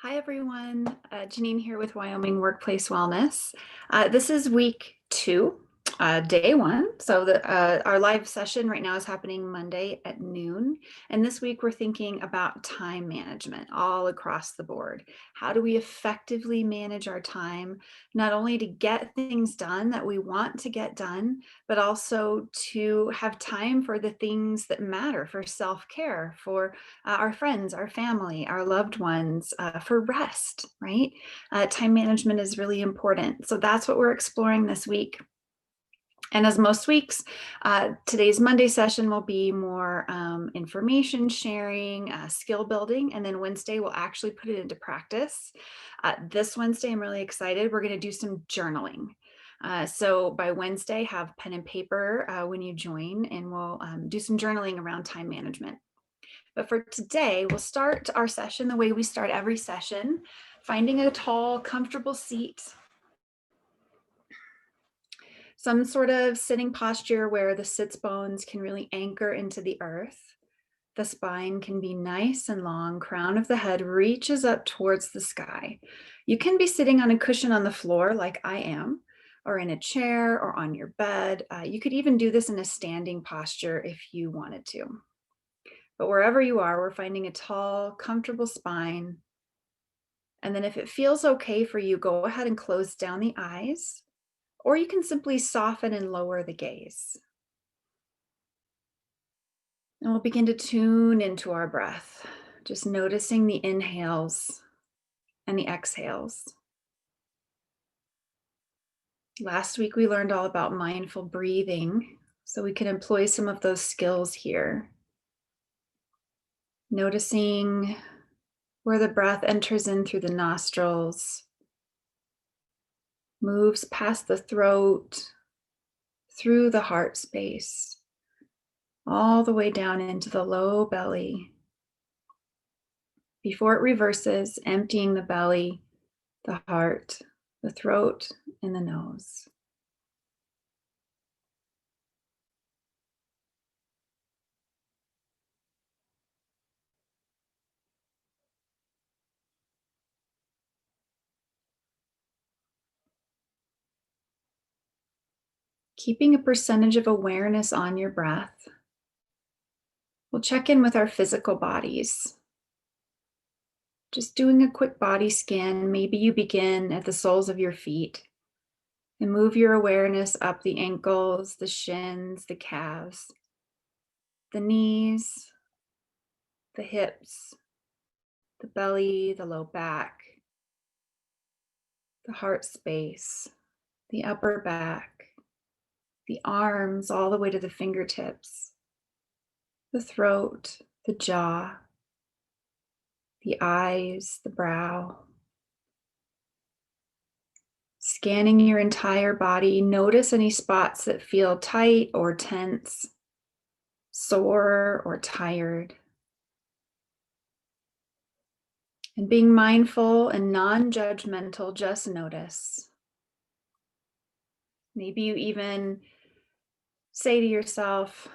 Hi, everyone. Janine here with Wyoming Workplace Wellness. This is week 2, day 1. So our live session right now is happening Monday at noon. And this week we're thinking about time management all across the board. How do we effectively manage our time, not only to get things done that we want to get done, but also to have time for the things that matter, for self-care, for our friends, our family, our loved ones, for rest, right? Time management is really important. So that's what we're exploring this week. And as most weeks, today's Monday session will be more information sharing, skill building, and then Wednesday we'll actually put it into practice. This Wednesday, I'm really excited. We're going to do some journaling. So by Wednesday, have pen and paper when you join, and we'll do some journaling around time management. But for today, we'll start our session the way we start every session, finding a tall, comfortable seat. Some sort of sitting posture where the sits bones can really anchor into the earth. The spine can be nice and long, crown of the head reaches up towards the sky. You can be sitting on a cushion on the floor like I am, or in a chair or on your bed. You could even do this in a standing posture if you wanted to. But wherever you are, we're finding a tall, comfortable spine. And then if it feels okay for you, go ahead and close down the eyes, or you can simply soften and lower the gaze. And we'll begin to tune into our breath, just noticing the inhales and the exhales. Last week, we learned all about mindful breathing, so we can employ some of those skills here. Noticing where the breath enters in through the nostrils, moves past the throat, through the heart space, all the way down into the low belly, before it reverses, emptying the belly, the heart, the throat, and the nose. Keeping a percentage of awareness on your breath, we'll check in with our physical bodies. Just doing a quick body scan. Maybe you begin at the soles of your feet and move your awareness up the ankles, the shins, the calves, the knees, the hips, the belly, the low back, the heart space, the upper back, the arms all the way to the fingertips, the throat, the jaw, the eyes, the brow. Scanning your entire body, notice any spots that feel tight or tense, sore or tired. And being mindful and non-judgmental, just notice. Maybe you even say to yourself,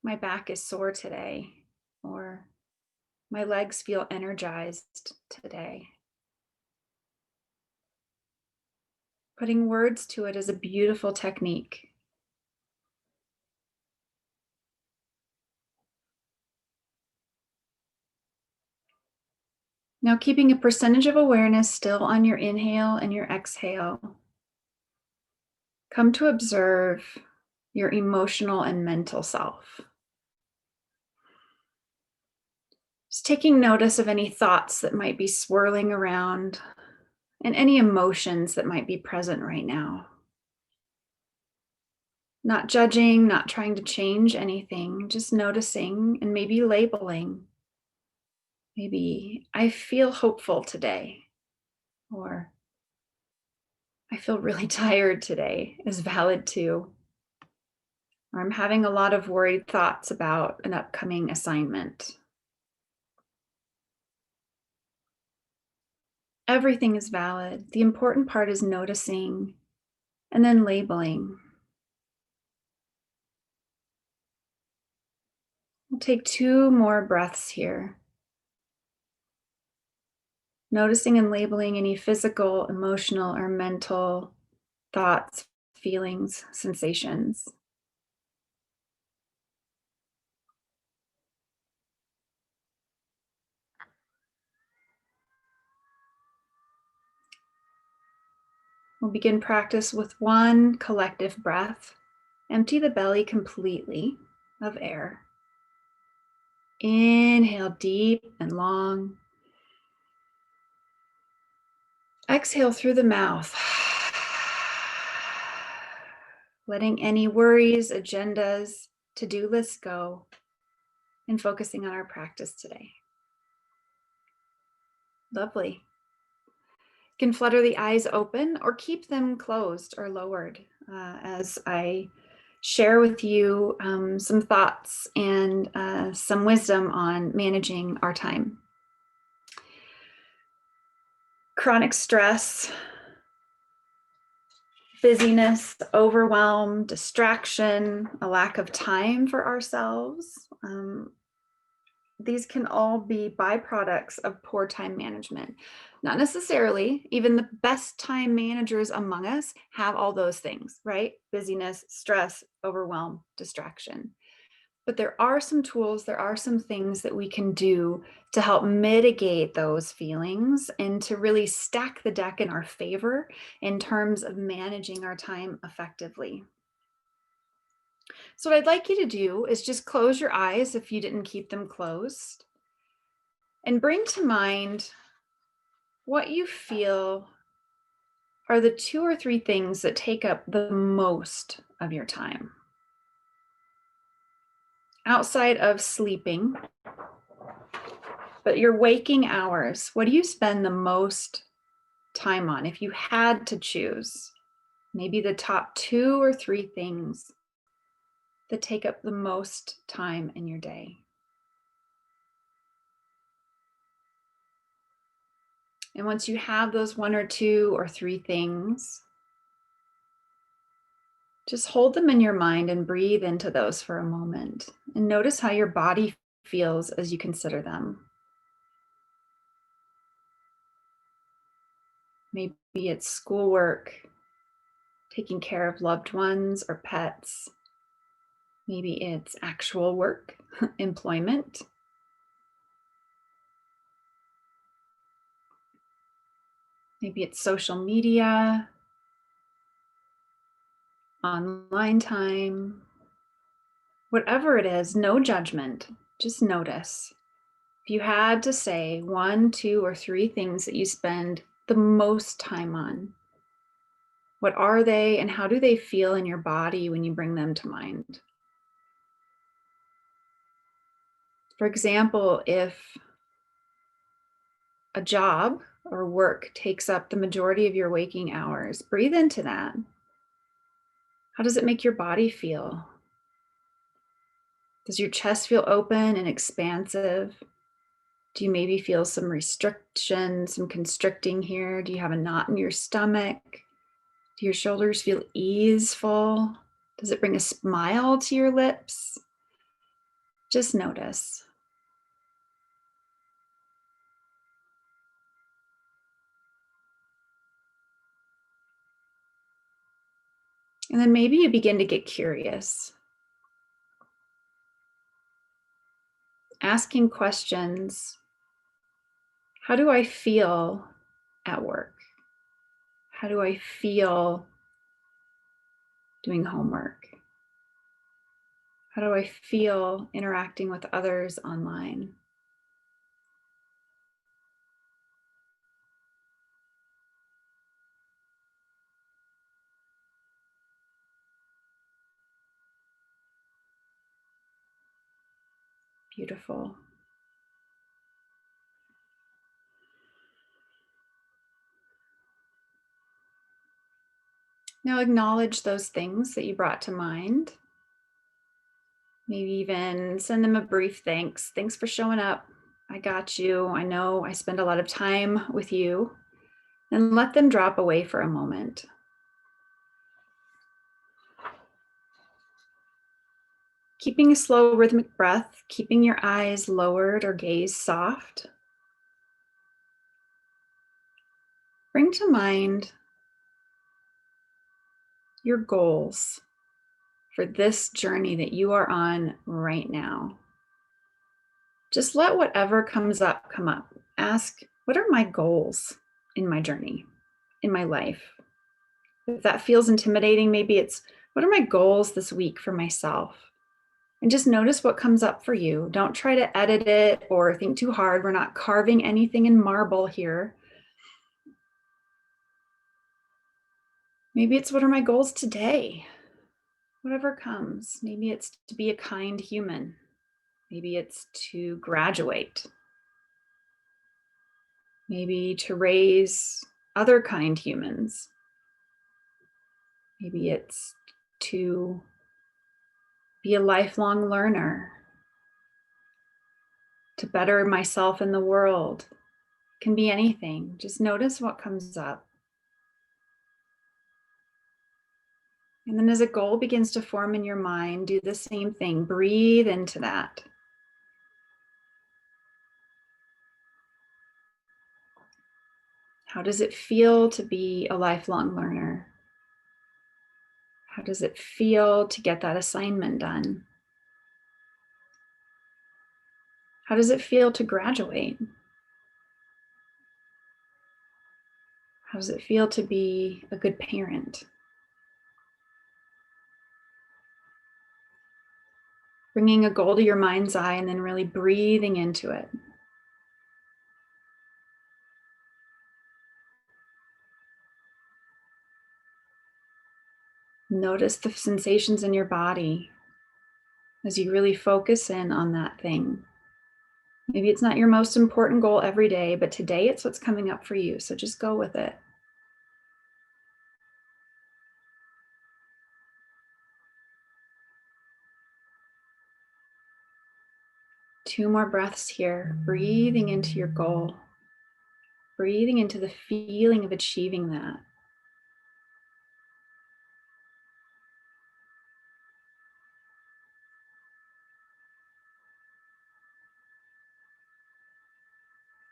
my back is sore today, or my legs feel energized today. Putting words to it is a beautiful technique. Now, keeping a percentage of awareness still on your inhale and your exhale, come to observe your emotional and mental self. Just taking notice of any thoughts that might be swirling around and any emotions that might be present right now. Not judging, not trying to change anything, just noticing and maybe labeling. Maybe I feel hopeful today, or I feel really tired today is valid too. Or I'm having a lot of worried thoughts about an upcoming assignment. Everything is valid. The important part is noticing and then labeling. We'll take 2 more breaths here. Noticing and labeling any physical, emotional, or mental thoughts, feelings, sensations. We'll begin practice with one collective breath. Empty the belly completely of air. Inhale deep and long. Exhale through the mouth. Letting any worries, agendas, to-do lists go and focusing on our practice today. Lovely. You can flutter the eyes open or keep them closed or lowered as I share with you some thoughts and some wisdom on managing our time. Chronic stress, busyness, overwhelm, distraction, a lack of time for ourselves. These can all be byproducts of poor time management. Not necessarily, even the best time managers among us have all those things, right? Busyness, stress, overwhelm, distraction. But there are some tools, there are some things that we can do to help mitigate those feelings and to really stack the deck in our favor in terms of managing our time effectively. So what I'd like you to do is just close your eyes if you didn't keep them closed and bring to mind what you feel are the 2 or 3 things that take up the most of your time. Outside of sleeping, but your waking hours, what do you spend the most time on? If you had to choose, maybe the top 2 or 3 things that take up the most time in your day. And once you have those 1 or 2 or 3 things, just hold them in your mind and breathe into those for a moment. And notice how your body feels as you consider them. Maybe it's schoolwork, taking care of loved ones or pets. Maybe it's actual work, employment. Maybe it's social media, online time. Whatever it is, no judgment, just notice. If you had to say 1, 2, or 3 things that you spend the most time on, what are they and how do they feel in your body when you bring them to mind? For example, if a job or work takes up the majority of your waking hours, breathe into that. How does it make your body feel? Does your chest feel open and expansive? Do you maybe feel some restriction, some constricting here? Do you have a knot in your stomach? Do your shoulders feel easeful? Does it bring a smile to your lips? Just notice. And then maybe you begin to get curious. Asking questions. How do I feel at work? How do I feel doing homework? How do I feel interacting with others online? Beautiful. Now acknowledge those things that you brought to mind. Maybe even send them a brief thanks. Thanks for showing up. I got you. I know I spend a lot of time with you. And let them drop away for a moment. Keeping a slow rhythmic breath, keeping your eyes lowered or gaze soft. Bring to mind your goals for this journey that you are on right now. Just let whatever comes up come up. Ask, what are my goals in my journey, in my life? If that feels intimidating, maybe it's, what are my goals this week for myself? And just notice what comes up for you. Don't try to edit it or think too hard. We're not carving anything in marble here. Maybe it's, what are my goals today? Whatever comes. Maybe it's to be a kind human. Maybe it's to graduate. Maybe to raise other kind humans. Maybe it's to be a lifelong learner, to better myself in the world. It can be anything. Just notice what comes up. And then as a goal begins to form in your mind, do the same thing. Breathe into that. How does it feel to be a lifelong learner? How does it feel to get that assignment done? How does it feel to graduate? How does it feel to be a good parent? Bringing a goal to your mind's eye and then really breathing into it. Notice the sensations in your body as you really focus in on that thing. Maybe it's not your most important goal every day, but today it's what's coming up for you. So just go with it. Two more breaths here, breathing into your goal, breathing into the feeling of achieving that.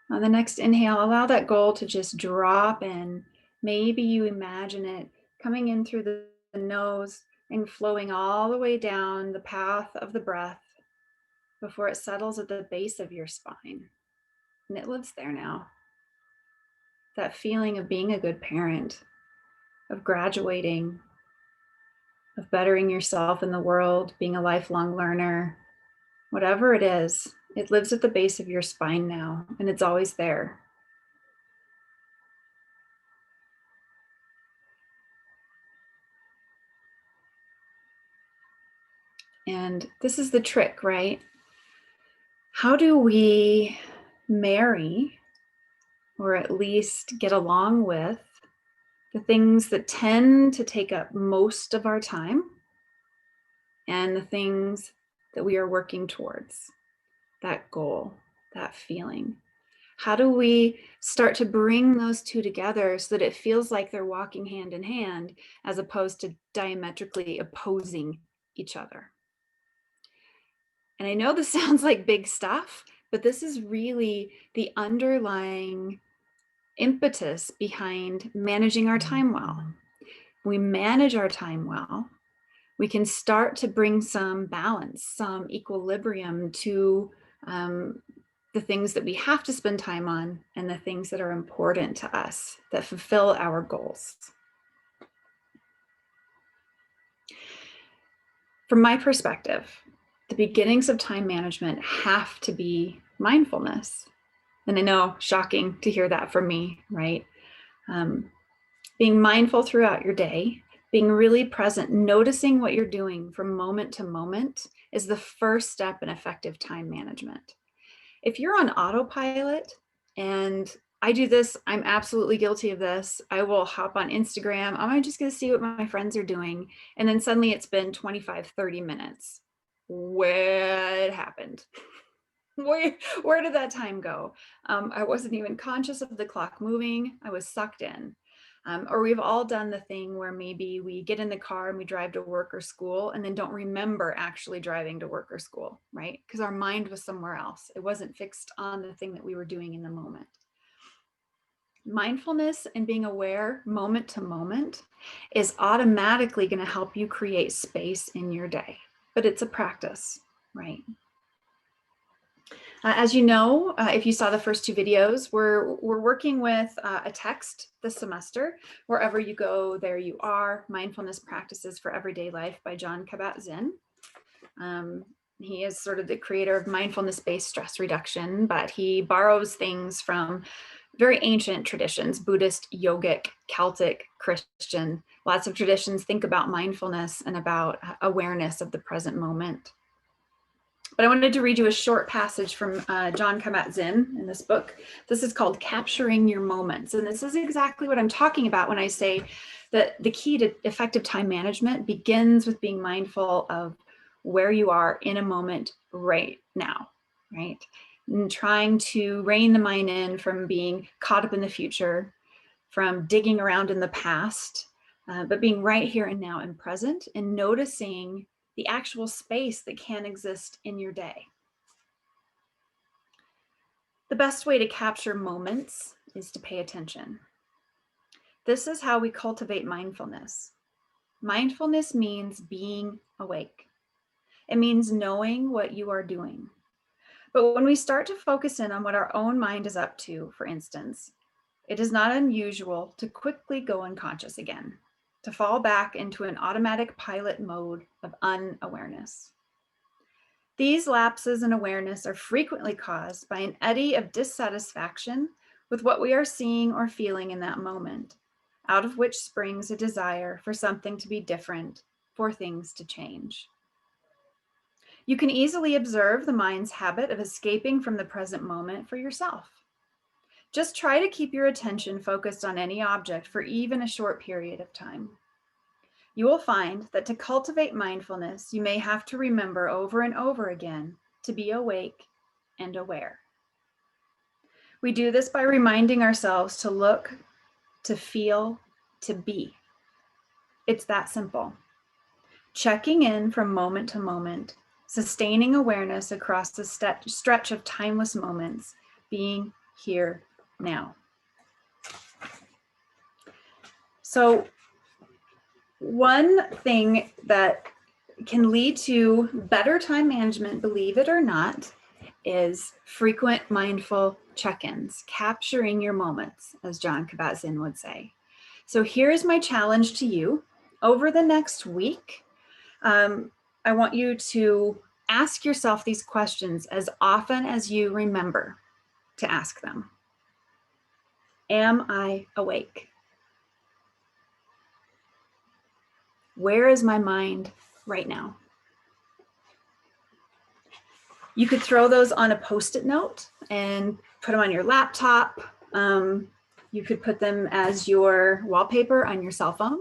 On the next inhale, allow that goal to just drop in. Maybe you imagine it coming in through the nose and flowing all the way down the path of the breath before it settles at the base of your spine. And it lives there now. That feeling of being a good parent, of graduating, of bettering yourself in the world, being a lifelong learner, whatever it is, it lives at the base of your spine now, and it's always there. And this is the trick, right? How do we marry, or at least get along with, the things that tend to take up most of our time and the things that we are working towards, that goal, that feeling? How do we start to bring those two together so that it feels like they're walking hand in hand as opposed to diametrically opposing each other? And I know this sounds like big stuff, but this is really the underlying impetus behind managing our time well. We manage our time well, we can start to bring some balance, some equilibrium to the things that we have to spend time on and the things that are important to us, that fulfill our goals. From my perspective, the beginnings of time management have to be mindfulness. And I know, shocking to hear that from me, right? Being mindful throughout your day, being really present, noticing what you're doing from moment to moment is the first step in effective time management. If you're on autopilot, and I do this, I'm absolutely guilty of this. I will hop on Instagram. I'm just going to see what my friends are doing. And then suddenly it's been 25, 30 minutes. What happened? Where did that time go? I wasn't even conscious of the clock moving. I was sucked in. Or we've all done the thing where maybe we get in the car and we drive to work or school and then don't remember actually driving to work or school, right? Because our mind was somewhere else. It wasn't fixed on the thing that we were doing in the moment. Mindfulness and being aware moment to moment is automatically going to help you create space in your day, but it's a practice, right? As you know, if you saw the first two videos, we're working with a text this semester. Wherever you go, there you are. Mindfulness Practices for Everyday Life by Jon Kabat-Zinn. He is sort of the creator of mindfulness-based stress reduction, but he borrows things from very ancient traditions, Buddhist, yogic, Celtic, Christian. Lots of traditions think about mindfulness and about awareness of the present moment. But I wanted to read you a short passage from Jon Kabat-Zinn in this book. This is called Capturing Your Moments. And this is exactly what I'm talking about when I say that the key to effective time management begins with being mindful of where you are in a moment right now, right? And trying to rein the mind in from being caught up in the future, from digging around in the past, but being right here and now and present and noticing the actual space that can exist in your day. The best way to capture moments is to pay attention. This is how we cultivate mindfulness. Mindfulness means being awake. It means knowing what you are doing. But when we start to focus in on what our own mind is up to, for instance, it is not unusual to quickly go unconscious again, to fall back into an automatic pilot mode of unawareness. These lapses in awareness are frequently caused by an eddy of dissatisfaction with what we are seeing or feeling in that moment, out of which springs a desire for something to be different, for things to change. You can easily observe the mind's habit of escaping from the present moment for yourself. Just try to keep your attention focused on any object for even a short period of time. You will find that to cultivate mindfulness, you may have to remember over and over again to be awake and aware. We do this by reminding ourselves to look, to feel, to be. It's that simple. Checking in from moment to moment, sustaining awareness across the stretch of timeless moments, being here now. So, one thing that can lead to better time management, believe it or not, is frequent mindful check-ins, capturing your moments, as Jon Kabat-Zinn would say. So here's my challenge to you. Over the next week, I want you to ask yourself these questions as often as you remember to ask them. Am I awake? Where is my mind right now? You could throw those on a Post-it note and put them on your laptop. You could put them as your wallpaper on your cell phone.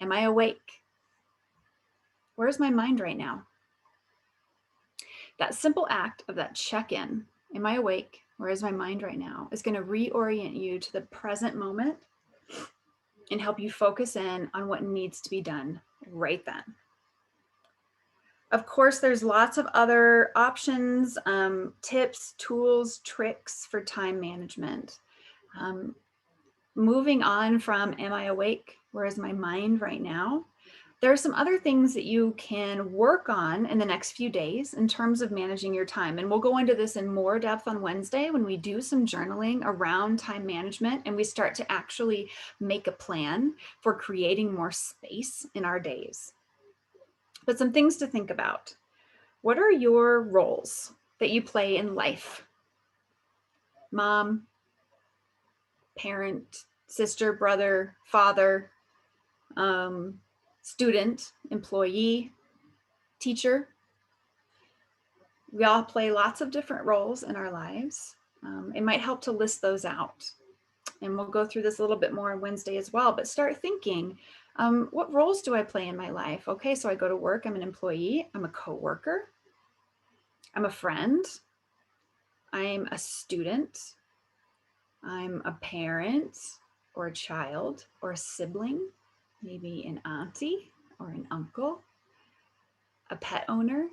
Am I awake? Where's my mind right now? That simple act of that check-in, am I awake? Where is my mind right now? Is going to reorient you to the present moment and help you focus in on what needs to be done right then. Of course, there's lots of other options, tips, tools, tricks for time management. Moving on from am I awake? Where is my mind right now? There are some other things that you can work on in the next few days in terms of managing your time. And we'll go into this in more depth on Wednesday when we do some journaling around time management and we start to actually make a plan for creating more space in our days. But some things to think about. What are your roles that you play in life? Mom, parent, sister, brother, father, student, employee, teacher. We all play lots of different roles in our lives. It might help to list those out. And we'll go through this a little bit more on Wednesday as well, but start thinking, what roles do I play in my life? Okay, so I go to work, I'm an employee, I'm a coworker, I'm a friend, I'm a student, I'm a parent or a child or a sibling, maybe an auntie or an uncle, a pet owner,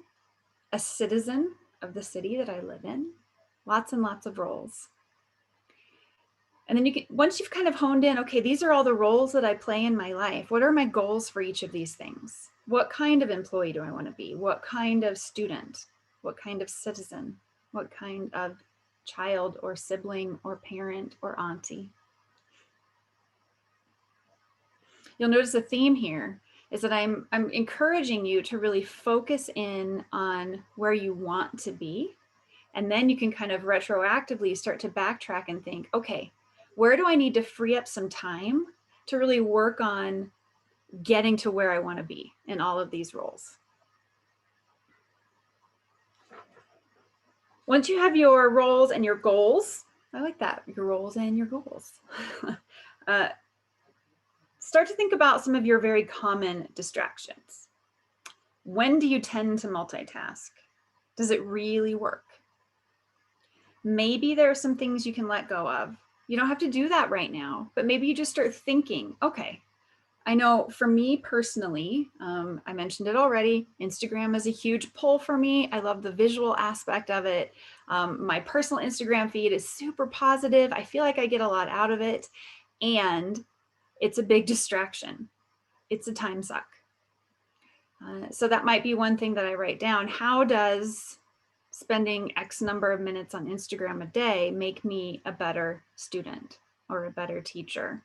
a citizen of the city that I live in. Lots and lots of roles. And then you can, once you've kind of honed in, okay, these are all the roles that I play in my life. What are my goals for each of these things? What kind of employee do I want to be? What kind of student? What kind of citizen? What kind of child or sibling or parent or auntie? You'll notice a theme here is that I'm encouraging you to really focus in on where you want to be. And then you can kind of retroactively start to backtrack and think, okay, where do I need to free up some time to really work on getting to where I want to be in all of these roles? Once you have your roles and your goals, I like that, your roles and your goals. Start to think about some of your very common distractions. When do you tend to multitask? Does it really work? Maybe there are some things you can let go of. You don't have to do that right now, but maybe you just start thinking, okay, I know for me personally, I mentioned it already, Instagram is a huge pull for me. I love the visual aspect of it. My personal Instagram feed is super positive. I feel like I get a lot out of it, and it's a big distraction. It's a time suck. So that might be one thing that I write down. How does spending X number of minutes on Instagram a day make me a better student or a better teacher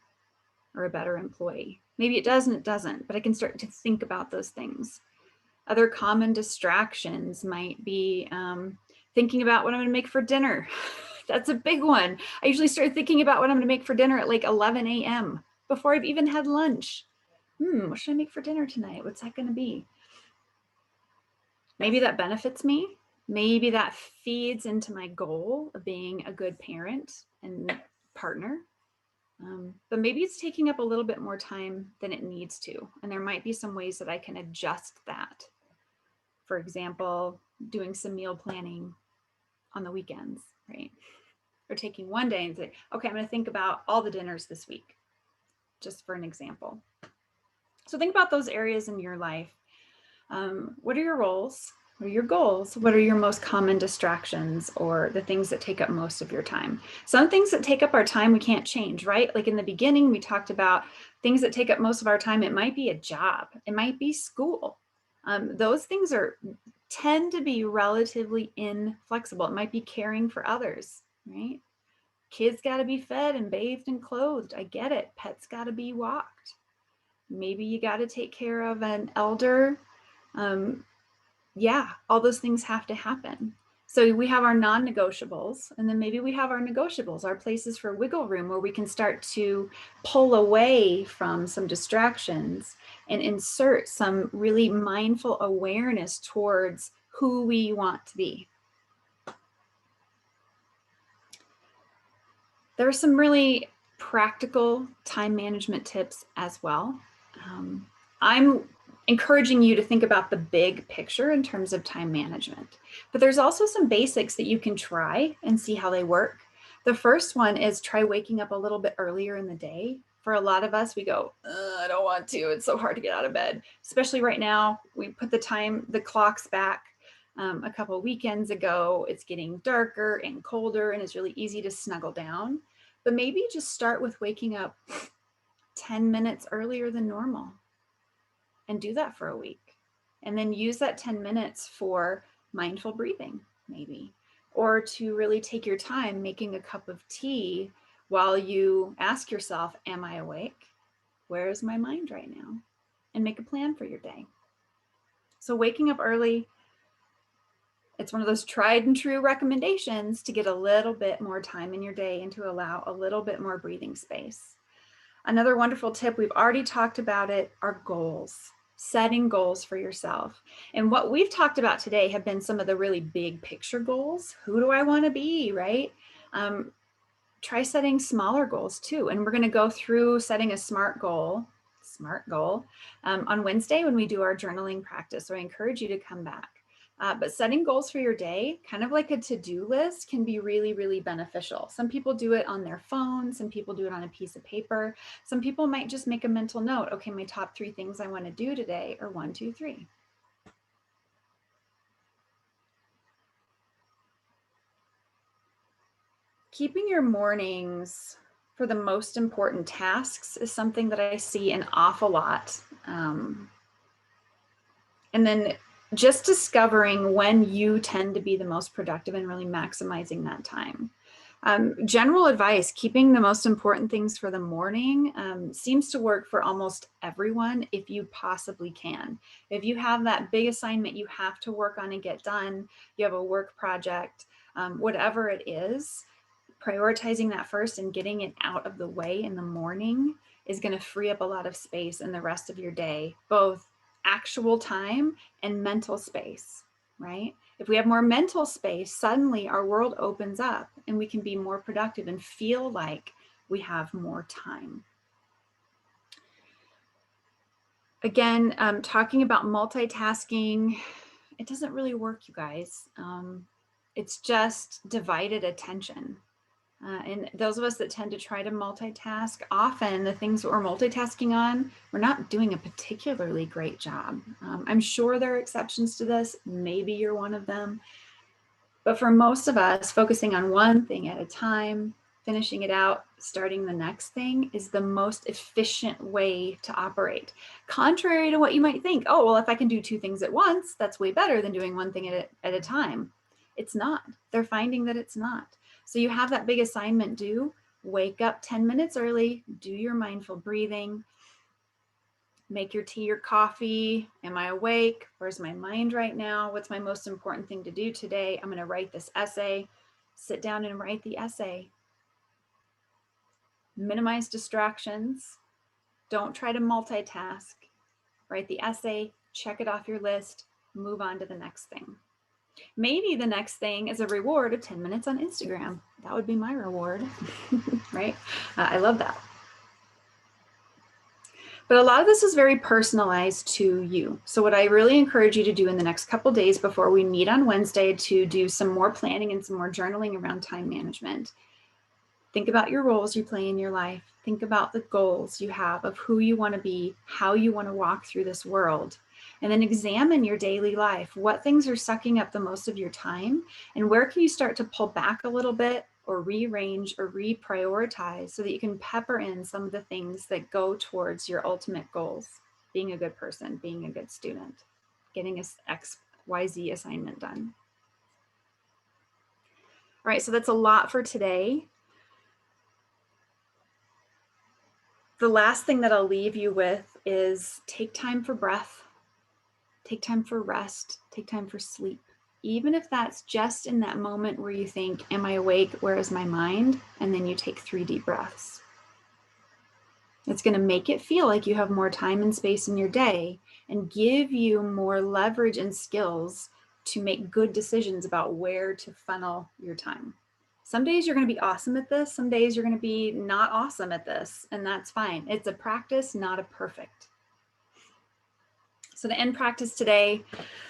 or a better employee? Maybe it does and it doesn't, but I can start to think about those things. Other common distractions might be thinking about what I'm going to make for dinner. That's a big one. I usually start thinking about what I'm going to make for dinner at like 11 a.m. before I've even had lunch. What should I make for dinner tonight? What's that going to be? Maybe that benefits me. Maybe that feeds into my goal of being a good parent and partner. But maybe it's taking up a little bit more time than it needs to. And there might be some ways that I can adjust that. For example, doing some meal planning on the weekends, right? Or taking one day and say, okay, I'm going to think about all the dinners this week, just for an example. So think about those areas in your life. What are your roles? What are your goals? What are your most common distractions or the things that take up most of your time? Some things that take up our time we can't change, right? Like in the beginning, we talked about things that take up most of our time. It might be a job. It might be school. Those things tend to be relatively inflexible. It might be caring for others, right? Kids got to be fed and bathed and clothed. I get it. Pets got to be walked. Maybe you got to take care of an elder. Yeah, all those things have to happen. So we have our non-negotiables, and then maybe we have our negotiables, our places for wiggle room where we can start to pull away from some distractions and insert some really mindful awareness towards who we want to be. There are some really practical time management tips as well. I'm encouraging you to think about the big picture in terms of time management, but there's also some basics that you can try and see how they work. The first one is try waking up a little bit earlier in the day. For a lot of us, we go, I don't want to. It's so hard to get out of bed, especially right now. We put the clocks back a couple of weekends ago. It's getting darker and colder, and it's really easy to snuggle down. But maybe just start with waking up 10 minutes earlier than normal and do that for a week. And then use that 10 minutes for mindful breathing, maybe, or to really take your time making a cup of tea while you ask yourself, am I awake? Where is my mind right now? And make a plan for your day. So waking up early, it's one of those tried and true recommendations to get a little bit more time in your day and to allow a little bit more breathing space. Another wonderful tip, we've already talked about it, are goals. Setting goals for yourself. And what we've talked about today have been some of the really big picture goals. Who do I want to be, right? Try setting smaller goals too. And we're going to go through setting a SMART goal on Wednesday when we do our journaling practice. So I encourage you to come back. But setting goals for your day, kind of like a to-do list, can be really, really beneficial. Some people do it on their phone. Some people do it on a piece of paper. Some people might just make a mental note. Okay, my top 3 things I want to do today are 1, 2, 3. Keeping your mornings for the most important tasks is something that I see an awful lot. And then just discovering when you tend to be the most productive and really maximizing that time. General advice, keeping the most important things for the morning seems to work for almost everyone if you possibly can. If you have that big assignment you have to work on and get done, you have a work project, whatever it is, prioritizing that first and getting it out of the way in the morning is going to free up a lot of space in the rest of your day, both actual time and mental space, right? If we have more mental space, suddenly our world opens up and we can be more productive and feel like we have more time. Again, talking about multitasking, it doesn't really work, you guys. It's just divided attention. And those of us that tend to try to multitask, often the things that we're multitasking on, we're not doing a particularly great job. I'm sure there are exceptions to this. Maybe you're one of them. But for most of us, focusing on one thing at a time, finishing it out, starting the next thing is the most efficient way to operate. Contrary to what you might think, oh, well, if I can do two things at once, that's way better than doing one thing at a time. It's not. They're finding that it's not. So you have that big assignment due, wake up 10 minutes early, do your mindful breathing, make your tea or coffee. Am I awake? Where's my mind right now? What's my most important thing to do today? I'm going to write this essay. Sit down and write the essay. Minimize distractions. Don't try to multitask. Write the essay, check it off your list, move on to the next thing. Maybe the next thing is a reward of 10 minutes on Instagram. That would be my reward, right? I love that. But a lot of this is very personalized to you. So what I really encourage you to do in the next couple days before we meet on Wednesday to do some more planning and some more journaling around time management. Think about your roles you play in your life. Think about the goals you have of who you want to be, how you want to walk through this world. And then examine your daily life. What things are sucking up the most of your time? And where can you start to pull back a little bit or rearrange or reprioritize so that you can pepper in some of the things that go towards your ultimate goals? Being a good person, being a good student, getting an XYZ assignment done. All right, so that's a lot for today. The last thing that I'll leave you with is take time for breath. Take time for rest, take time for sleep. Even if that's just in that moment where you think, am I awake? Where is my mind? And then you take 3 deep breaths. It's going to make it feel like you have more time and space in your day and give you more leverage and skills to make good decisions about where to funnel your time. Some days you're going to be awesome at this. Some days you're going to be not awesome at this, and that's fine. It's a practice, not a perfect. So to end practice today,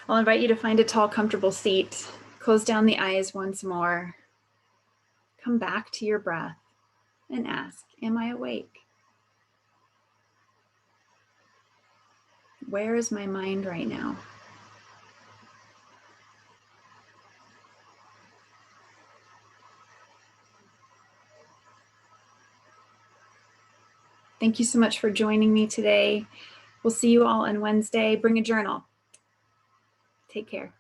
I'll invite you to find a tall, comfortable seat. Close down the eyes once more. Come back to your breath and ask, am I awake? Where is my mind right now? Thank you so much for joining me today. We'll see you all on Wednesday. Bring a journal. Take care.